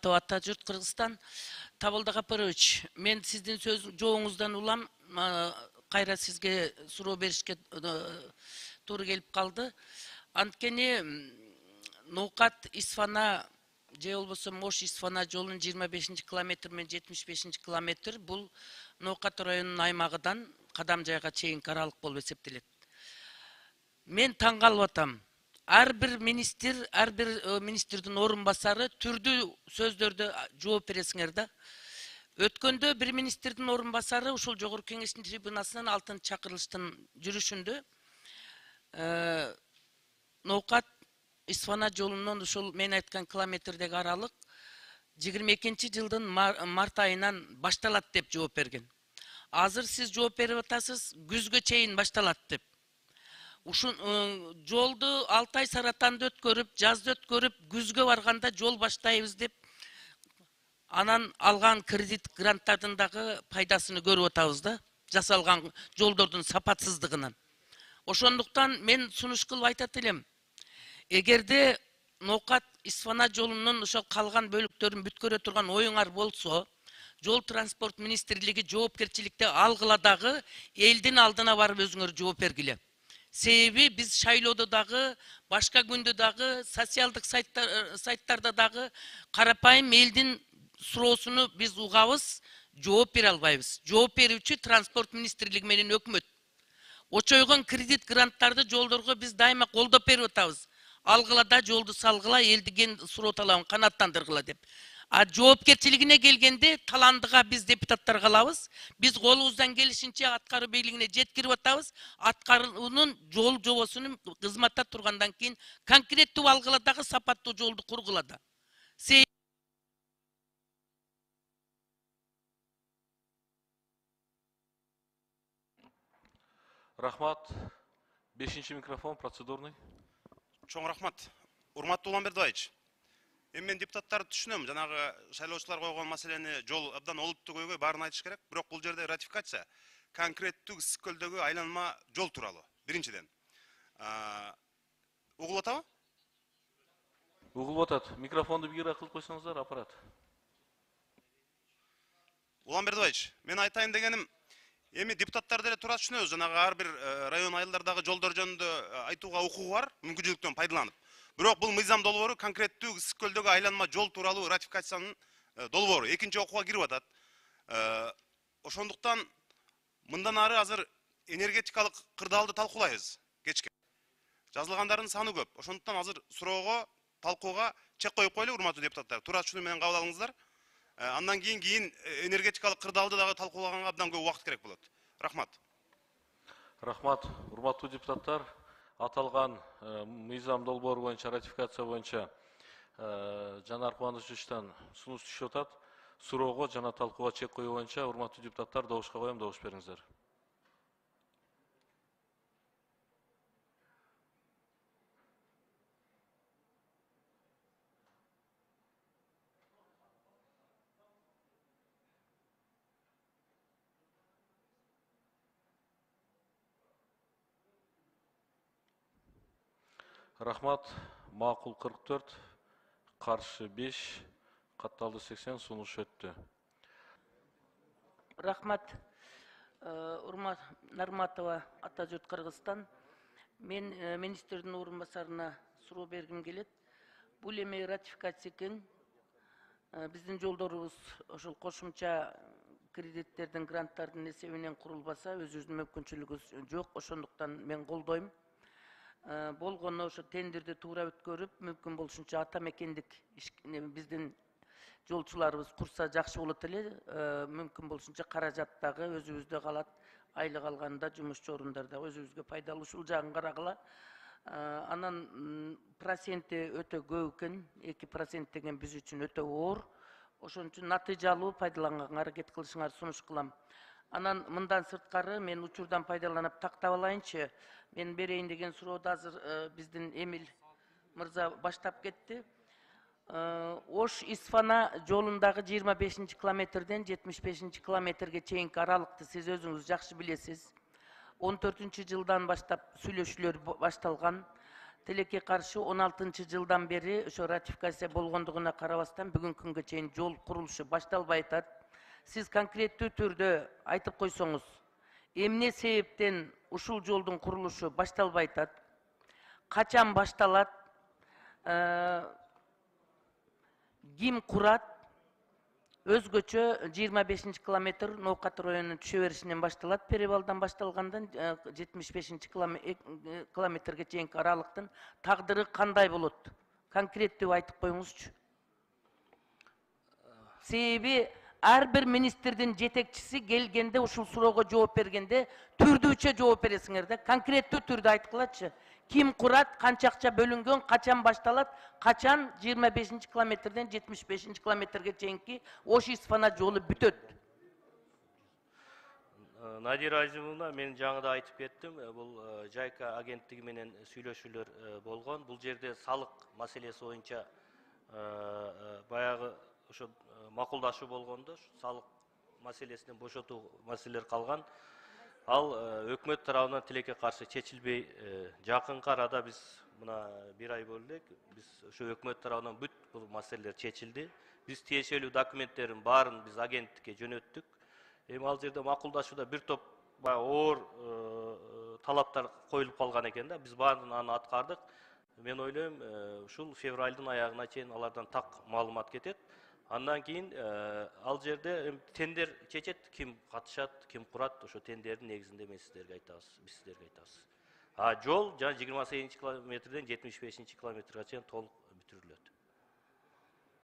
Нарматова Атажұрт, Кыргызстан. Табылды Капырович, мен сиздин сөз жооңуздан улам, кайра сизге суроо беришке туура келип калды. Анткени Ноокат Исфана же болбосо Мош Исфана жолунун 25 километр мен 75 километр бул Ноокат районунун аймагыдан Кадамжайга чейинки аралык болуп эсептелет. Мен таң калып атам. Ар бир министрдин орун басары түрдүү сөздөрдө жооп бересиңер да. Өткөндө бир министрдин орун басары ушул жогорку кеңештин трибунасынан алтын чакырылыштын жүрүшүндө Ноокат Исфана жолунун ушул мен айткан километрдеги аралык 22-жылдын март айынан башталат деп жооп берген. Азыр сиз жооп берип атасыз, күзгө чейин башталат деп. Ушун жолду 6 ай Саратанды өткөрүп, жазды өткөрүп, күзгө барганда жол баштайбыз деп анан алган кредит гранттардын дагы пайдасыны көрүп атабыз да, жасалган жолдордун сапатсыздыгынан. Ошондуктан мен сунуш кылып айтат элем. Эгерде Ноокат Исфана жолунун ошол калган бөлүктөрүн бүткөрө турган оюңар болсо, Жол транспорт министрлиги жоопкерчиликти алгыла дагы элдин алдына барып өзүңөр жооп бергиле. Себеби биз шайлоодо дагы, башка күндө дагы, социалдык сайттарда дагы карапайым элдин суроосуну биз угабыз, жооп бере албайбыз. Жооп берүүчү транспорт министрлиги менен өкмөт. Очойгон кредит гранттарды жолдорго биз дайыма колдоп берип атабыз. Алгыла жолду салгыла, элдиген суроо-талабын канааттандыргыла деп. А жоопкерчилигине келгенде таландыга биз депутаттар калабыз. Биз колубуздан келишинче аткаруу бийлигине жеткирип атабыз. Аткаруунун жол жобосунун кызматта тургандан кийин конкреттүү алгыладагы сапаттуу жолду кургулада. Рахмат. 5-ші микрофон, процедурный. Чоң рахмат. Урматтуу Уланбердиевич. Мен депутаттарды түшүнөм, жанагы шайлоочулар койгон маселени жол абдан олуттуу көйгөй, баарын айтыш керек. Бирок бул жерде ратификация конкреттүү Ысык-Көлдөгү айланма жол тууралуу. Биринчиден. Угулуп атабы? Угулуп атат. Микрофонду бигире кылып койсоңуздар, аппарат. Уланбердиевич, мен айтайын дегеним, эми депутаттар деле туура түшүнөбүз, жанагы ар бир район айылдардагы жолдор жөнүндө айтууга укугу бар, мүмкүнчүлүктөн пайдаланып. Бирок бул мыйзам долбоору конкреттүү Ысык-Көлдөгү айланма жол тууралуу ратификациянын долбоору экинчи окууга кирип атат. Ошондуктан мындан ары азыр энергетикалык кырдаалды талкуулайбыз кечке. Жазылгандардын саны көп. Ошондуктан азыр суроого, талкууга чек коюп коелу, урматтуу депутаттар. Туура түшүнүү менен кабыл алыңыздар. Андан кийин энергетикалык кырдаалды дагы талкуулаганга абдан көп убакыт керек болот. Рахмат. Рахмат. Урматтуу депутаттар, аталган мыйзам долбоору боюнча, ратификация боюнча Жанар Кубанычовичтан сунуш түшүп атат. Суроого жана талкууга чек коюу боюнча урматтуу депутаттар добушка коем, добуш бериңиздер. Рахмат. Макул 44, каршы 5, катталды 80, сунуш өттү. Рахмат. Урмат Нарматова Атажұрт, Кыргызстан. Мен министрдин орун басарына суроо бергим келет. Бул эми ратификация экен. Биздин жолдорубуз ошол кошумча кредиттердин, гранттардын эсебинен курулбаса, өзүбүздүн мүмкүнчүлүгүбүз жок. Ошондуктан мен колдойм. Болгону ошо тендерди туура өткөрүп, мүмкүн болушунча ата мекендик биздин жолчуларыбыз курса жакшы болот эле. Мүмкүн болушунча каражаттагы өзүбүздө калат, айлык алганда жумушчу орундарда өзүбүзгө пайдалуу, ушул жагын карагыла. Анан проценти өтө көп экен, 2% деген биз үчүн өтө оор. Ошон үчүн натыйжалуу пайдаланганга аракет кылышыңар сунуш кылам. Анан мындан сырткары мен учурдан пайдаланып тактап алайынчы. Мен берейин деген сурооду азыр биздин Эмил мырза баштап кетти. Ош Исфана жолундагы 25 километрден 75 километрге чейинки аралыкты сиз өзүңүз жакшы билесиз. 14-жылдан баштап сүйлөшүүлөр башталган. Тилекке каршы 16-жылдан бери ошо ратификация болгондугуна карабастан бүгүнкү күнгө чейин жол курулушу башталбай атат. Сиз конкреттүү түрдө айтып койсоңуз, эмне себептен ушул жолдун курулушу башталбай атат? Качан башталат? Ким курат? Өзгөчө 25 километр Ноокат районунун түшө беришинен башталат. Перевалдан башталгандан 75 километрге чейинки аралыктын тагдыры кандай болот? Конкреттүү айтып коюңузчу. Себеби ар бир министрдин жетекчиси келгенде ушул суроого жооп бергенде түрдүүчө жооп бересиңер да, конкреттүү түрдө айткылачы. Ким курат, канча акча бөлүнгөн, качан башталат, качан 25 километрден 75 километрге чейинки Ош-Исфана жолу бүтөт? Надира Азимовна, мен жаңыда айтып кеттим, бул Жайка агенттиги менен сүйлөшүүлөр болгон. Бул жерде салык маселеси боюнча баягы ошо макулдашуу болгондо, салык маселесинен бошотуу маселелер калган. Ал өкмөт тарабынан тилекке каршы чечилбей, жакынкы арада биз мына 1 ай болду, биз ошо өкмөт тарабынан бүт бул маселелер чечилди. Биз тиешелүү документтерин баарын биз агенттикке жөнөттүк. Эми ал жерде макулдашууда бир топ оор талаптар коюлуп калган экен да. Биз баарын аны аткардык. Мен ойлойм, ушул февралдын аягына чейин алардан так маалымат кетет. Андан кийин ал жерде тендер чечет, ким катышат, ким курат, ошо тендердин негизинде мен сиздерге айтабыз, биз сиздерге айтабыз. Жол жана 28 километрден 75 километрге чейин толук бүтүрүлөт.